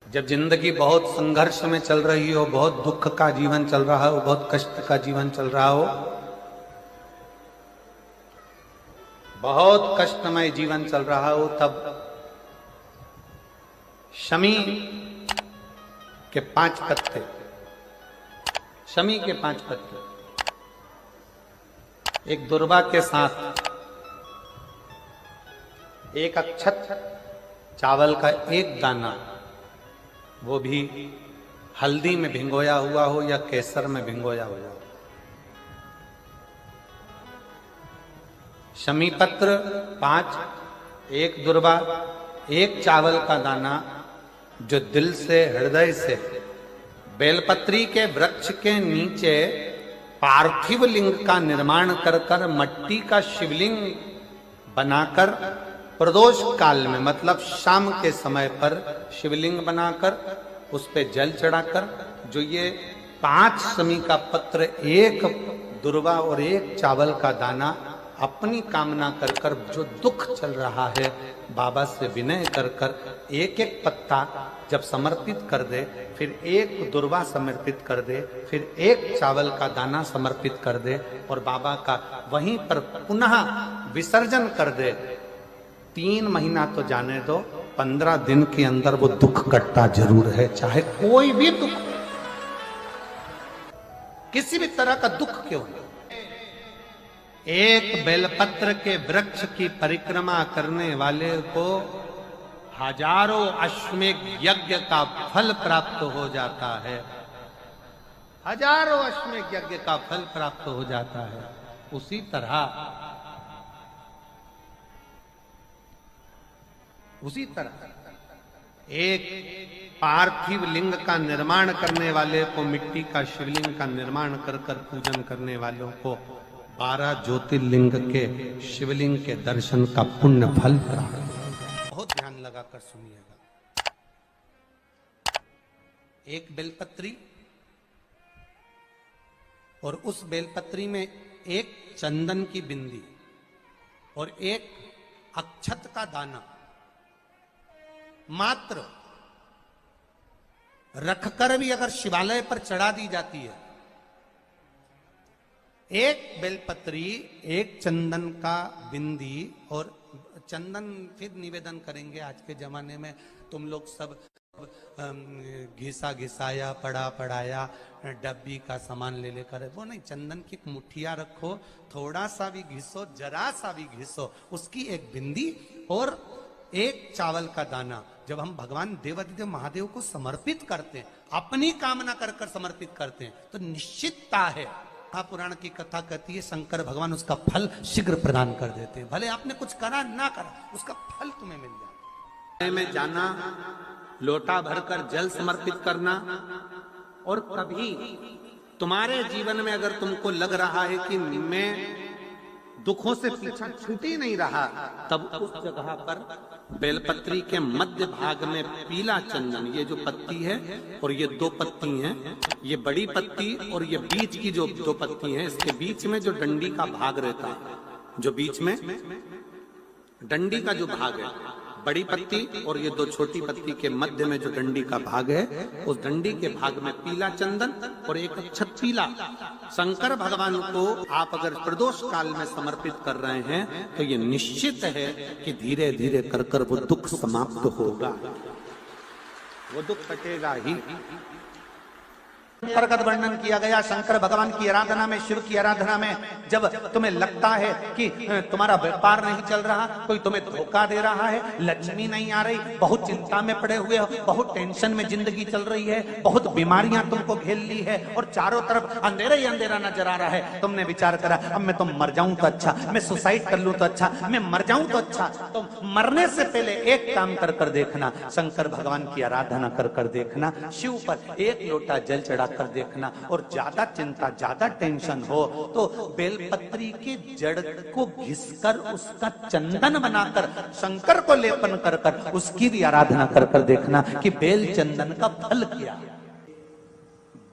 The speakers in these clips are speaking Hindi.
जब जिंदगी बहुत संघर्ष में चल रही हो, बहुत दुख का जीवन चल रहा हो, बहुत कष्ट का जीवन चल रहा हो, बहुत कष्टमय जीवन चल रहा हो, तब शमी के 5 पत्ते, शमी के 5 पत्ते एक दुर्वा के साथ एक अक्षत चावल का एक दाना, वो भी हल्दी में भिंगोया हुआ हो या केसर में भिंगोया हुआ हो, शमी पत्र 5, एक दुर्वा, एक चावल का दाना, जो दिल से हृदय से बेलपत्री के वृक्ष के नीचे पार्थिव लिंग का निर्माण कर कर मट्टी का शिवलिंग बनाकर प्रदोष काल में, मतलब शाम के समय पर शिवलिंग बनाकर उस पे जल चढ़ाकर, जो ये 5 शमी का पत्र, एक दुर्वा और एक चावल का दाना, अपनी कामना कर कर जो दुख चल रहा है बाबा से विनय कर कर एक एक पत्ता जब समर्पित कर दे, फिर एक दुर्वा समर्पित कर दे, फिर एक चावल का दाना समर्पित कर दे और बाबा का वहीं पर पुनः विसर्जन कर दे, 3 महीना तो जाने दो, 15 दिन के अंदर वो दुख कटता जरूर है, चाहे कोई भी दुख, किसी भी तरह का दुख क्यों न। एक बेलपत्र के वृक्ष की परिक्रमा करने वाले को हजारों अश्वमेघ यज्ञ का फल प्राप्त हो जाता है, हजारों अश्वमेघ यज्ञ का फल प्राप्त हो जाता है। उसी तरह एक पार्थिव लिंग का निर्माण करने वाले को, मिट्टी का शिवलिंग का निर्माण कर कर पूजन करने वालों को 12 ज्योतिर्लिंग के शिवलिंग के दर्शन का पुण्य फल प्राप्त। बहुत ध्यान लगाकर सुनिएगा। एक बेलपत्री और उस बेलपत्री में एक चंदन की बिंदी और एक अक्षत का दाना मात्र रखकर भी अगर शिवालय पर चढ़ा दी जाती है, एक बेलपत्री, एक चंदन का बिंदी, और चंदन फिर निवेदन करेंगे। आज के जमाने में तुम लोग सब घिसा घिसाया, पड़ा पड़ाया, डब्बी का सामान ले लेकर, वो नहीं, चंदन की एक मुठिया रखो, थोड़ा सा भी घिसो, जरा सा भी घिसो, उसकी एक बिंदी और एक चावल का दाना, जब हम भगवान देवाधिदेव महादेव को समर्पित करते हैं, अपनी कामना कर कर समर्पित करते हैं, तो निश्चितता है, पुराण की कथा कहती है, शंकर भगवान उसका फल शीघ्र प्रदान कर देते हैं। भले आपने कुछ करा ना करा, उसका फल तुम्हें मिल जाए। में जाना, लोटा भरकर जल समर्पित करना, और कभी तुम्हारे जीवन में अगर तुमको लग रहा है कि मैं दुखों से पीछा छूट ही नहीं रहा, तब उस जगह पर बेलपत्री के मध्य भाग में पीला चंदन, ये जो पत्ती है और ये 2 पत्ती हैं, ये बड़ी पत्ती और ये बीच की जो 2 पत्ती हैं, इसके बीच में जो डंडी का भाग रहता है, जो बीच में डंडी का जो भाग है, बड़ी पत्ती और ये 2 छोटी पत्ती के मध्य में जो डंडी का भाग है, उस डंडी के भाग में पीला चंदन और एक अक्षत पीला, शंकर भगवान को आप अगर प्रदोष काल में समर्पित कर रहे हैं, तो ये निश्चित है कि धीरे धीरे कर कर वो दुख समाप्त होगा, वो दुख कटेगा ही। अंतर्गत वर्णन किया गया शंकर भगवान की आराधना में, शिव की आराधना में, जब तुम्हें लगता है कि तुम्हारा व्यापार नहीं चल रहा, कोई तुम्हें धोखा दे रहा है, लक्ष्मी नहीं आ रही, बहुत चिंता में पड़े हुए हो, बहुत टेंशन में जिंदगी चल रही है, बहुत बीमारियां तुमको घेर ली है और चारों तरफ अंधेरा ही अंधेरा नजर आ रहा है, तुमने विचार करा अब मैं तो मर जाऊं तो अच्छा, मैं सुसाइड कर लूं तो अच्छा, मैं मर जाऊं तो अच्छा, तो मरने से पहले एक काम कर कर देखना, शंकर भगवान की आराधना कर कर देखना, शिव पर एक लोटा जल चढ़ा कर देखना, और ज्यादा चिंता, ज्यादा टेंशन हो तो बेलपत्री के जड़ को घिसकर उसका चंदन बनाकर शंकर को लेपन कर कर उसकी भी आराधना कर कर देखना कि बेल चंदन का फल क्या।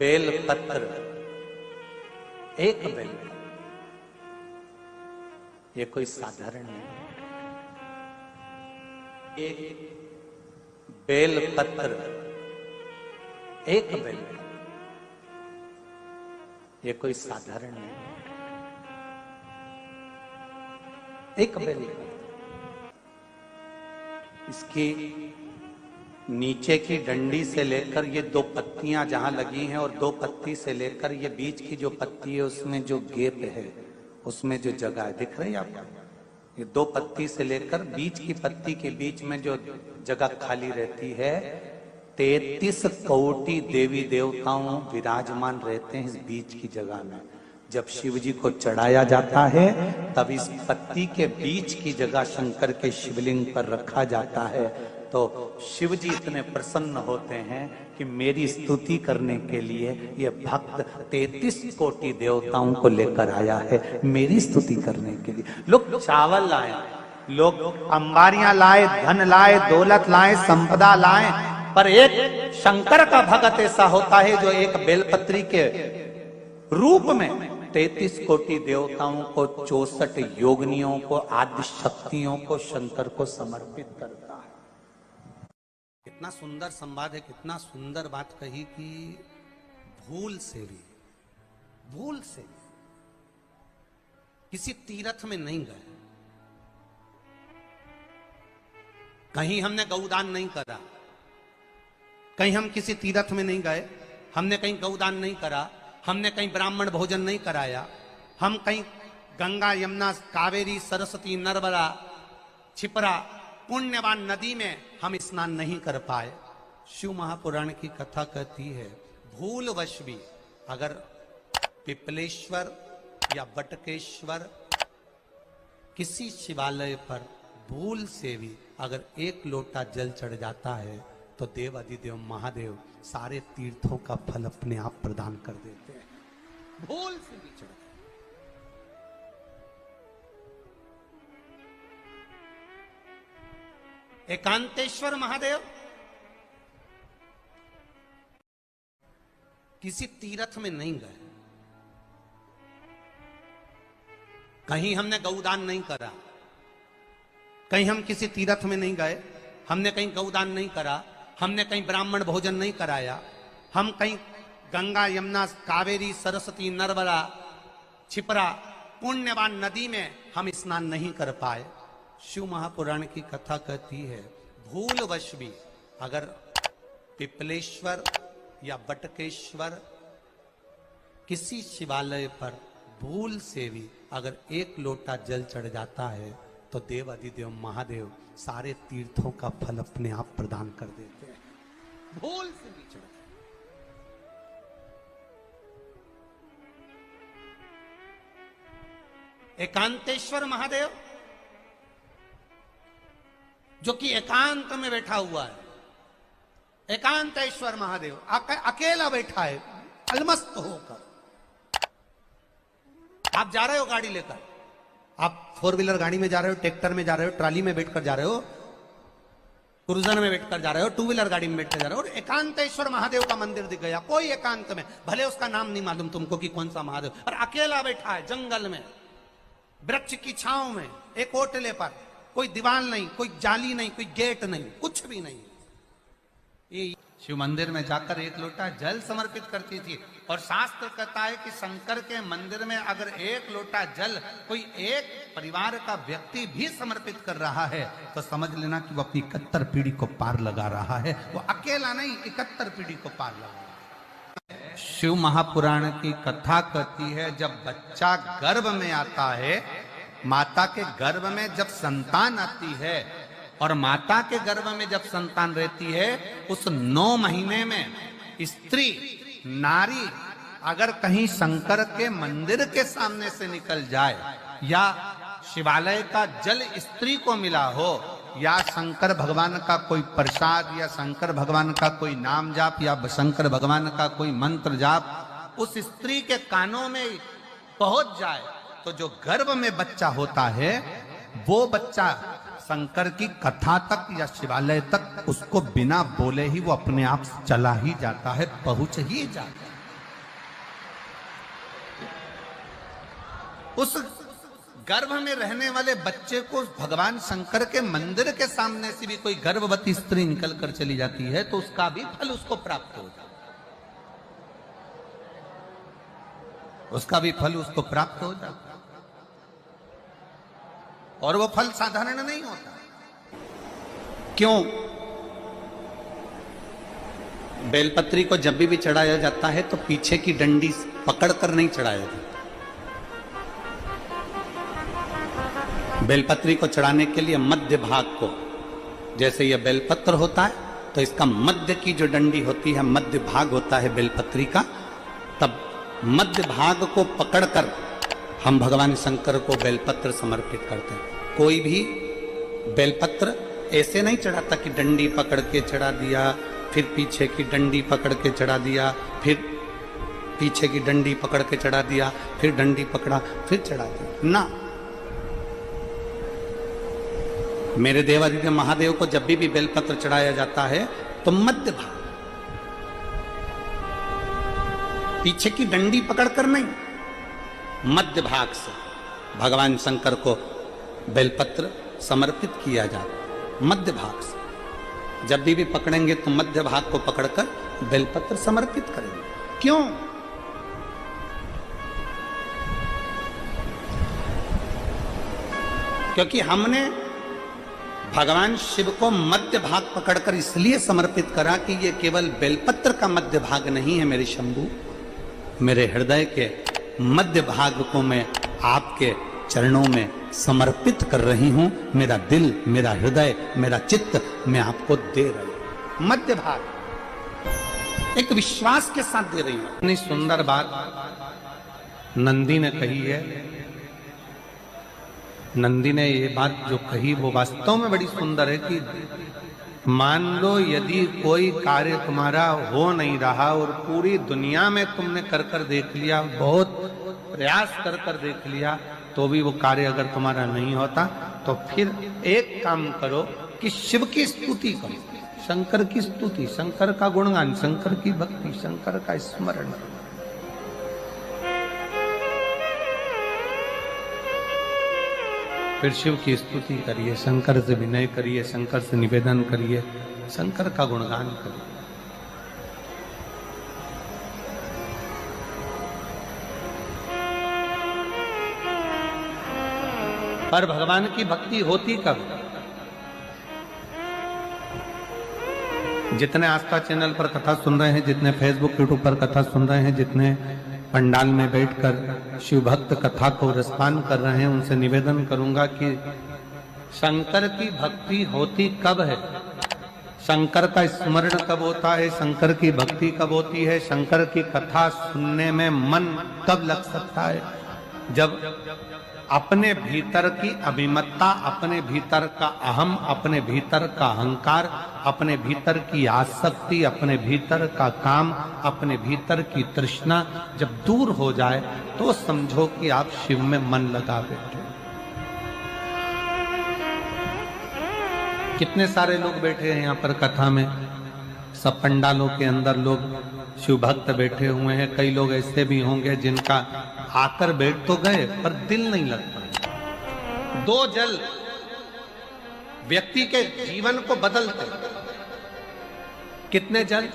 बेलपत्र, एक बेल, ये कोई साधारण नहीं, एक बेलपत्र एक बेल, ये कोई साधारण नहीं, एक बेल। इसकी नीचे की डंडी से लेकर ये दो पत्तियां जहां लगी हैं और दो पत्ती से लेकर ये बीच की जो पत्ती है उसमें जो गैप है, उसमें जो जगह है, दिख रही है आपको? ये दो पत्ती से लेकर बीच की पत्ती के बीच में जो जगह खाली रहती है, 33 कोटि देवी देवताओं विराजमान रहते हैं इस बीच की जगह में। जब शिव जी को चढ़ाया जाता है तब इस पत्ती के बीच की जगह शंकर के शिवलिंग पर रखा जाता है, तो शिव जी इतने प्रसन्न होते हैं कि मेरी स्तुति करने के लिए ये भक्त 33 कोटि देवताओं को लेकर आया है, मेरी स्तुति करने के लिए। लोग चावल लाए, लोग अंबारियां लाए, धन लाए, दौलत लाए, संपदा लाए, पर एक शंकर का भक्त ऐसा होता है जो एक बेलपत्री के रूप में 33 कोटि देवताओं को, 64 योगिनियों को, आदि शक्तियों को शंकर को समर्पित करता है। कितना सुंदर संवाद है, कितना सुंदर बात कही कि भूल से भी किसी तीर्थ में नहीं गए, कहीं हमने गौदान नहीं करा, कहीं हम किसी तीर्थ में नहीं गए, हमने कहीं गौदान नहीं करा, हमने कहीं ब्राह्मण भोजन नहीं कराया, हम कहीं गंगा यमुना कावेरी सरस्वती नर्मदा छिपरा पुण्यवान नदी में हम स्नान नहीं कर पाए। शिव महापुराण की कथा कहती है भूलवश भी अगर पिपलेश्वर या बटकेश्वर किसी शिवालय पर भूल से भी अगर एक लोटा जल चढ़ जाता है तो देव अधिदेव महादेव सारे तीर्थों का फल अपने आप प्रदान कर देते हैं। भूल से भी चढ़, एकांतेश्वर महादेव किसी तीर्थ में नहीं गए, कहीं हमने गौदान नहीं करा, कहीं हम किसी तीर्थ में नहीं गए, हमने कहीं गौदान नहीं करा, हमने कहीं ब्राह्मण भोजन नहीं कराया, हम कहीं गंगा यमुना कावेरी सरस्वती नर्मदा छिपरा पुण्यवान नदी में हम स्नान नहीं कर पाए। शिव महापुराण की कथा कहती है भूलवश भी अगर पिपलेश्वर या बटकेश्वर किसी शिवालय पर भूल से भी अगर एक लोटा जल चढ़ जाता है तो देव अधिदेव महादेव सारे तीर्थों का फल अपने आप प्रदान कर देते हैं। भूल से भी चढ़, एकांतेश्वर महादेव जो कि एकांत में बैठा हुआ है, एकांतेश्वर महादेव अकेला बैठा है अलमस्त होकर। आप जा रहे हो गाड़ी लेकर, आप 4 व्हीलर गाड़ी में जा रहे हो, ट्रैक्टर में जा रहे हो, ट्राली में बैठकर जा रहे हो, क्रूजर में बैठकर जा रहे हो, 2 व्हीलर गाड़ी में बैठकर जा रहे हो, और एकांतेश्वर महादेव का मंदिर दिख गया कोई एकांत में, भले उसका नाम नहीं मालूम तुमको कि कौन सा महादेव, और अकेला बैठा है जंगल में वृक्ष की छांव में एक ओटले पर, कोई दीवार नहीं, कोई जाली नहीं, कोई गेट नहीं, कुछ भी नहीं। ये शिव मंदिर में जाकर एक लोटा जल समर्पित करती थी, और शास्त्र कहता है कि शंकर के मंदिर में अगर एक लोटा जल कोई एक परिवार का व्यक्ति भी समर्पित कर रहा है तो समझ लेना कि वो अपनी 71 पीढ़ी को पार लगा रहा है। वो अकेला नहीं, 71 पीढ़ी को पार लगा रहा है। शिव महापुराण की कथा कहती है जब बच्चा गर्भ में आता है, माता के गर्भ में जब संतान आती है, और माता के गर्भ में जब संतान रहती है, उस 9 महीने में स्त्री नारी अगर कहीं शंकर के मंदिर के सामने से निकल जाए, या शिवालय का जल स्त्री को मिला हो, या शंकर भगवान का कोई प्रसाद, या शंकर भगवान का कोई नाम जाप, या शंकर भगवान का कोई मंत्र जाप उस स्त्री के कानों में पहुंच जाए, तो जो गर्भ में बच्चा होता है वो बच्चा शंकर की कथा तक या शिवालय तक उसको बिना बोले ही वो अपने आप चला ही जाता है, पहुंच ही जाता है। उस गर्भ में रहने वाले बच्चे को भगवान शंकर के मंदिर के सामने से भी कोई गर्भवती स्त्री निकल कर चली जाती है तो उसका भी फल उसको प्राप्त होता है। उसका भी फल उसको प्राप्त हो जाता, और वो फल साधारण नहीं होता। क्यों? बेलपत्री को जब भी चढ़ाया जाता है तो पीछे की डंडी पकड़कर नहीं चढ़ाया जाता। बेलपत्री को चढ़ाने के लिए मध्य भाग को, जैसे यह बेलपत्र होता है तो इसका मध्य की जो डंडी होती है, मध्य भाग होता है बेलपत्री का, तब मध्य भाग को पकड़कर हम भगवान शंकर को बेलपत्र समर्पित करते हैं। कोई भी बेलपत्र ऐसे नहीं चढ़ाता कि डंडी पकड़ के चढ़ा दिया, फिर पीछे की डंडी पकड़ के चढ़ा दिया, फिर पीछे की डंडी पकड़ के चढ़ा दिया, फिर डंडी पकड़ा, फिर चढ़ा दिया ना। मेरे देवादिदेव महादेव को जब भी बेलपत्र चढ़ाया जाता है तो मध्य भाग, पीछे की डंडी पकड़कर नहीं, मध्य भाग से भगवान शंकर को बेलपत्र समर्पित किया जाता। मध्य भाग से जब भी पकड़ेंगे तो मध्य भाग को पकड़कर बेलपत्र समर्पित करेंगे। क्यों? क्योंकि हमने भगवान शिव को मध्य भाग पकड़कर इसलिए समर्पित करा कि ये केवल बेलपत्र का मध्य भाग नहीं है मेरे शंभू, मेरे हृदय के मध्य भाग को मैं आपके चरणों में समर्पित कर रही हूं। मेरा दिल, मेरा हृदय, मेरा चित्त मैं आपको दे रही हूं। मध्य भाग एक विश्वास के साथ दे रही हूं। इतनी सुंदर बात नंदी ने कही है। नंदी ने ये बात जो कही वो वास्तव में बड़ी सुंदर है कि मान लो यदि कोई कार्य तुम्हारा हो नहीं रहा और पूरी दुनिया में तुमने कर कर देख लिया, बहुत प्रयास कर कर देख लिया, तो भी वो कार्य अगर तुम्हारा नहीं होता, तो फिर एक काम करो कि शिव की स्तुति करो, शंकर की स्तुति, शंकर का गुणगान, शंकर की भक्ति, शंकर का स्मरण। फिर शिव की स्तुति करिए, शंकर से विनय करिए, शंकर से निवेदन करिए, शंकर का गुणगान करिए। पर भगवान की भक्ति होती कब? जितने आस्था चैनल पर कथा सुन रहे हैं, जितने फेसबुक यूट्यूब पर कथा सुन रहे हैं, जितने पंडाल में बैठकर शिव भक्त कथा को रसपान कर रहे हैं, उनसे निवेदन करूंगा कि शंकर की भक्ति होती कब है, शंकर का स्मरण कब होता है, शंकर की भक्ति कब होती है, शंकर की कथा सुनने में मन कब लग सकता है? जब अपने भीतर की अभिमत्ता, अपने भीतर का अहम, अपने भीतर का अहंकार, अपने भीतर की आसक्ति, अपने भीतर का काम, अपने भीतर की तृष्णा जब दूर हो जाए तो समझो कि आप शिव में मन लगा बैठे। कितने सारे लोग बैठे हैं यहाँ पर कथा में, सब पंडालों के अंदर लोग शिव भक्त बैठे हुए हैं। कई लोग ऐसे भी होंगे जिनका आकर बैठ तो गए पर दिल नहीं लगता। दो जल व्यक्ति के जीवन को बदलते, कितने जल?